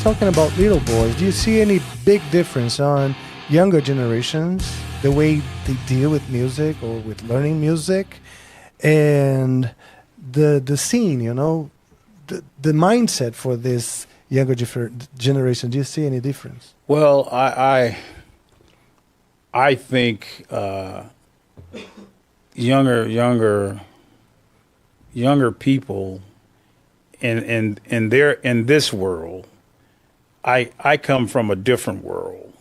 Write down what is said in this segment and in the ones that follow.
talking about little boys, do you see any big difference on younger generations, the way they deal with music or with learning music, and the scene, you know, the mindset for this younger generation? Do you see any difference? Well, I think younger people in this world. I come from a different world.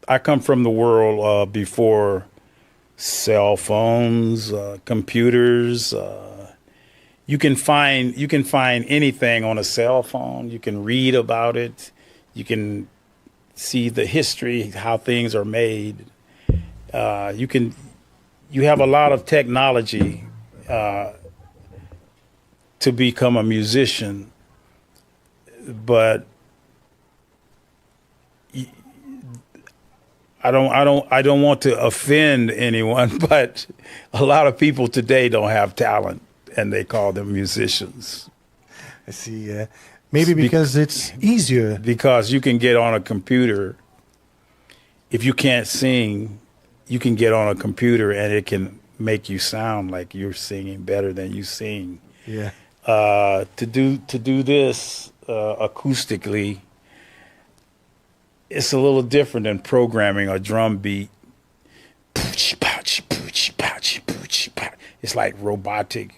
I come from the world before cell phones, computers. You can find anything on a cell phone. You can read about it. You can see the history, how things are made. You have a lot of technology to become a musician, but I don't want to offend anyone, but a lot of people today don't have talent, and they call them musicians. I see. Maybe because it's easier. Because you can get on a computer. If you can't sing, you can get on a computer and it can make you sound like you're singing better than you sing. Yeah. To do this acoustically, it's a little different than programming a drum beat. It's like robotic.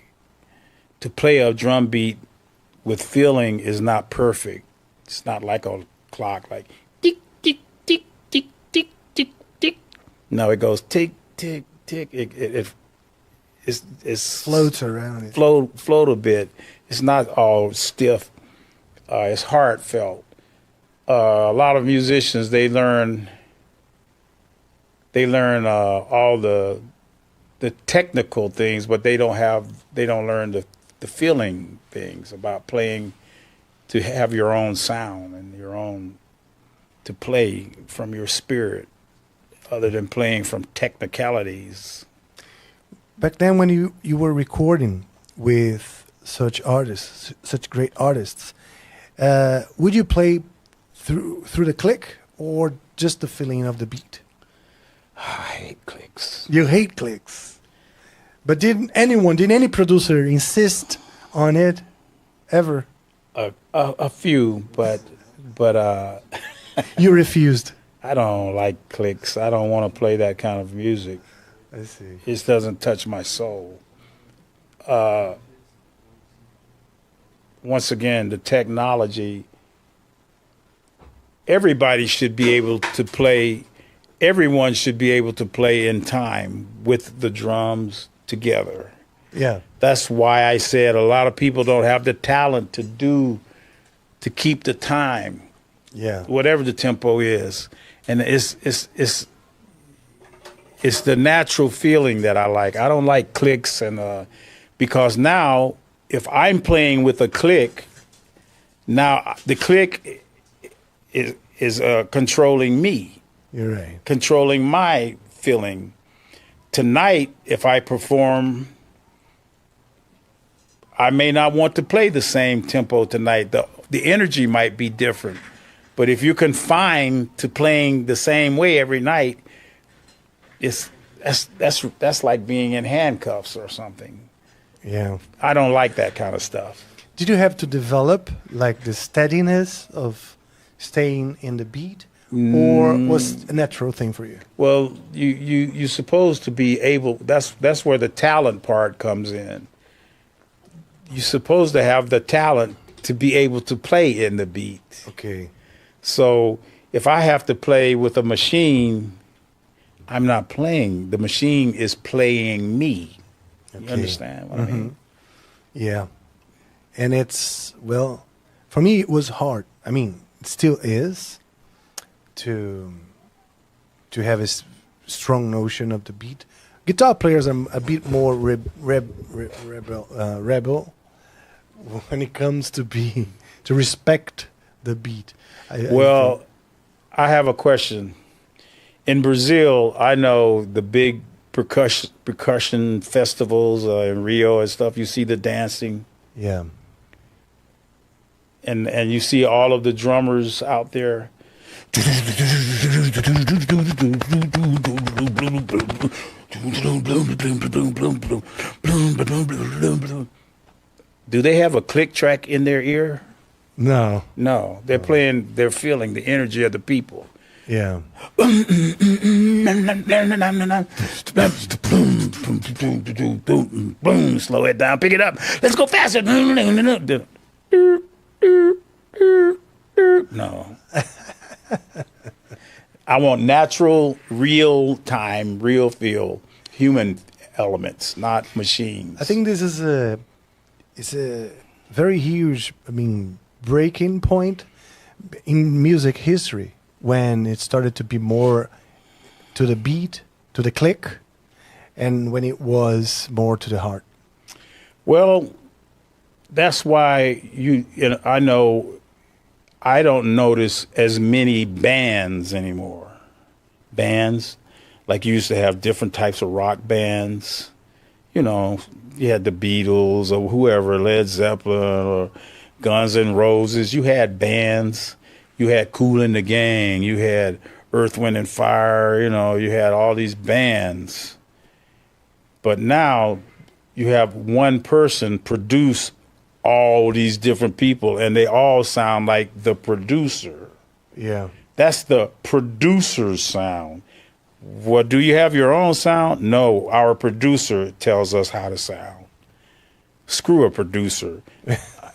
To play a drum beat with feeling is not perfect. It's not like a clock, like tick, tick, tick, tick, tick, tick, tick. No, it goes tick, tick, tick. It's floats around it. Float a bit. It's not all stiff. It's heartfelt. A lot of musicians, they learn all the technical things, but they don't learn the feeling things about playing, to have your own sound and to play from your spirit, other than playing from technicalities. Back then, when you were recording with such artists, such great artists, would you play through the click or just the feeling of the beat? I hate clicks. You hate clicks. But did any producer insist on it ever? A few, but you refused. I don't like clicks. I don't want to play that kind of music. I see. It doesn't touch my soul. Once again, the technology, everyone should be able to play in time with the drums together. Yeah. That's why I said a lot of people don't have the talent to keep the time. Yeah. Whatever the tempo is. And it's the natural feeling that I like. I don't like clicks, and because now if I'm playing with a click, now the click is controlling me. You're right. Controlling my feeling. Tonight, if I perform, I may not want to play the same tempo tonight. The energy might be different. But if you're confined to playing the same way every night, that's like being in handcuffs or something. Yeah. I don't like that kind of stuff. Did you have to develop like the steadiness of staying in the beat, or was it a natural thing for you? Well, you're supposed to be able. That's where the talent part comes in. You're supposed to have the talent to be able to play in the beat. Okay. So if I have to play with a machine, I'm not playing. The machine is playing me. Okay. You understand what I mean? Yeah. And it's, well, for me, it was hard. I mean, it still is to have a strong notion of the beat. Guitar players are a bit more rebel when it comes to respect the beat. I have a question. In Brazil, I know the big percussion festivals in Rio and stuff. You see the dancing. Yeah. and you see all of the drummers out there. Do they have a click track in their ear? No. No, they're playing, they're feeling the energy of the people. Yeah. Slow it down, pick it up. Let's go faster. No. I want natural, real time, real feel, human elements, not machines. I think this is a very huge, breaking point in music history when it started to be more to the beat, to the click, and when it was more to the heart. Well, that's why I know I don't notice as many bands anymore. Bands, like you used to have different types of rock bands. You know, you had the Beatles or whoever, Led Zeppelin or Guns N' Roses. You had bands. You had Kool and the Gang. You had Earth, Wind and Fire. You know, you had all these bands. But now you have one person produce all these different people, and they all sound like the producer. Yeah. That's the producer's sound. What, do you have your own sound? No, our producer tells us how to sound. Screw a producer.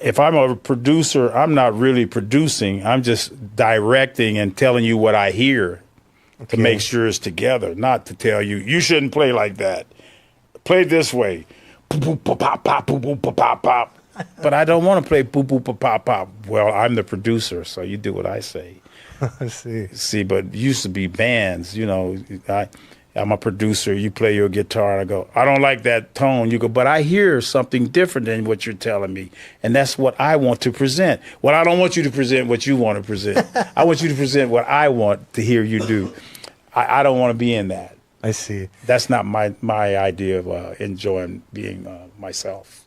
If I'm a producer, I'm not really producing. I'm just directing and telling you what I hear to make sure it's together, not to tell you, you shouldn't play like that. Play this way. Pop. But I don't want to play pop. Well, I'm the producer, so you do what I say. I see. See, but it used to be bands, you know. I'm a producer, you play your guitar, and I go, I don't like that tone. You go, but I hear something different than what you're telling me. And that's what I want to present. Well, I don't want you to present what you want to present. I want you to present what I want to hear you do. I don't want to be in that. I see. That's not my idea of enjoying being myself.